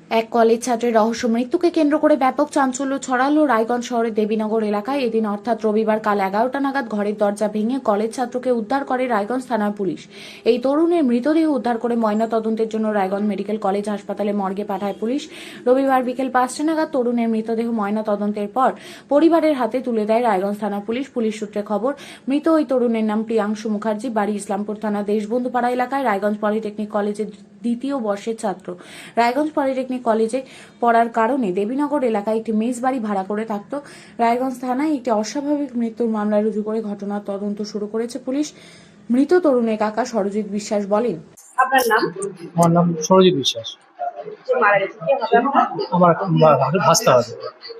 এক কলেজ ছাত্রের রহস্য মৃত্যুকে কেন্দ্র করে ব্যাপক চাঞ্চল্য ছড়ালো রায়গঞ্জ শহরের দেবীনগর এলাকায়। এদিন অর্থাৎ রবিবার কাল 11টা নাগাদ ঘরের দরজা ভেঙে কলেজ ছাত্রকে উদ্ধার করে রায়গঞ্জ থানার পুলিশ। এই তরুণের মৃতদেহ উদ্ধার করে ময়না তদন্তের জন্য রায়গঞ্জ মেডিকেল কলেজ হাসপাতালে মর্গে পাঠায় পুলিশ। রবিবার বিকেল 5টা নাগাদ তরুণের মৃতদেহ ময়না তদন্তের পর পরিবারের হাতে তুলে দেয় রায়গঞ্জ থানার পুলিশ। পুলিশ সূত্রে খবর, মৃত ওই তরুণের নাম প্রিয়াংশু মুখার্জি, বাড়ি ইসলামপুর থানা দেশবন্ধুপাড়া এলাকায়, রায়গঞ্জ পলিটেকনিক কলেজের দ্বিতীয় বর্ষের ছাত্র। রায়গঞ্জ পলিটেকনিক কলেজে পড়ার কারণে দেবীনগর এলাকায় একটি মেস বাড়ি ভাড়া করে থাকত। রায়গঞ্জ থানায় একটি অস্বাভাবিক মৃত্যুর মামলা রুজু করে ঘটনার তদন্ত শুরু করেছে পুলিশ। মৃত তরুণের কাকা সরজিৎ বিশ্বাস বলেন, আপনার নাম? আমার নাম সরজিৎ বিশ্বাস। যে মারা গেছে কে হবে আপনার? আমার ভাস্তা হবে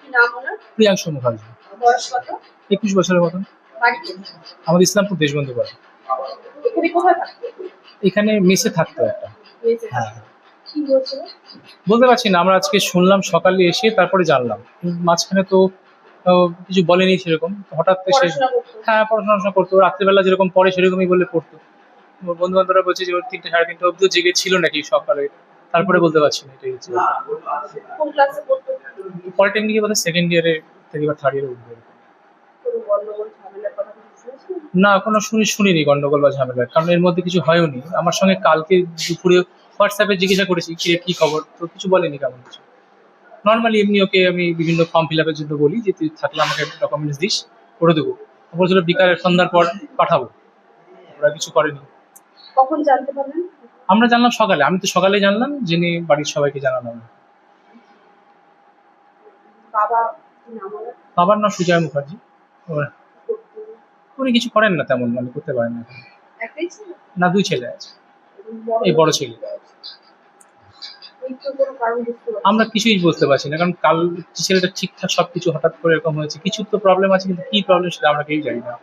কি নাম ওনার? প্রিয়াংশু মুখার্জি। বয়স কত? 21 বছরের মতন। বাড়ি কোথায়? আমাদের ইসলামপুর দেশবন্ধু পাড়া। এখানে কোথায় থাকতো? এখানে মেসে থাকতো একটা। মেয়েছে। হ্যাঁ, কি বলছিল? বলতে পারছি না, আমরা আজকে শুনলাম সকালে এসে, তারপরে জানলাম। মাঝখানে তো কিছু বলেনি সেরকম, হঠাৎ এসে। পড়াশোনা করতো? হ্যাঁ, পড়াশোনা করতো, রাত্রিবেলা যেরকম পড়ে সেরকমই বললে পড়তো। ওর বন্ধু বান্ধবরা বলছে যে ওর 3টে সাড়ে 3টে অব্দি জেগে ছিল নাকি সকালে, তারপরে বলতে পারছি না। এটাই হচ্ছে কোন ক্লাসে পড়তো? পলিটেকনিকে বোধহয় সেকেন্ড ইয়ারে থেকে বা থার্ড ইয়ারে উঠবে। কোনো গন্ডগোল ঝামেলার কথা কিছু শুনেছেন? না, এখনো শুনিনি গন্ডগোল বা ঝামেলা, কারণ এর মধ্যে কিছু হয়ওনি। আমার সঙ্গে কালকে দুপুরে হোয়াটসঅ্যাপে জিজ্ঞাসা করেছি কি খবর, তো কিছু বলেনি তেমন কিছু। নর্মালি এমনি ওকে আমি বিভিন্ন ফর্ম ফিল আপের জন্য বলি যে তুই থাকলে আমাকে ডকুমেন্টস দিস, করে দেবো। বলছিল বিকালে সন্ধ্যার পর পাঠাবো, ওরা কিছু করেনি। কখন জানতে পারলেন? আমরা জানলাম সকালে, আমি তো সকালে জানলাম, জেনে বাড়ির সবাইকে জানালাম। বাবা কি নাম ওনার? বাবার নাম সুজয় মুখার্জি। উনি কিছু করেন না তেমন, মানে করতে পারেন না এখন। একটাই ছিল? না, 2 ছেলে আছে। এই বড় ছেলে। মৃত্যুর কোনো কারণ বুঝতে পারছেন? আমরা কিছুই বুঝতে পারছি না, কারণ কাল ছেলেটা ঠিকঠাক সবকিছু, হঠাৎ করে এরকম হয়েছে। কিছু তো প্রবলেম আছে, কিন্তু কি প্রবলেম সেটা আমরা কেউ জানি না।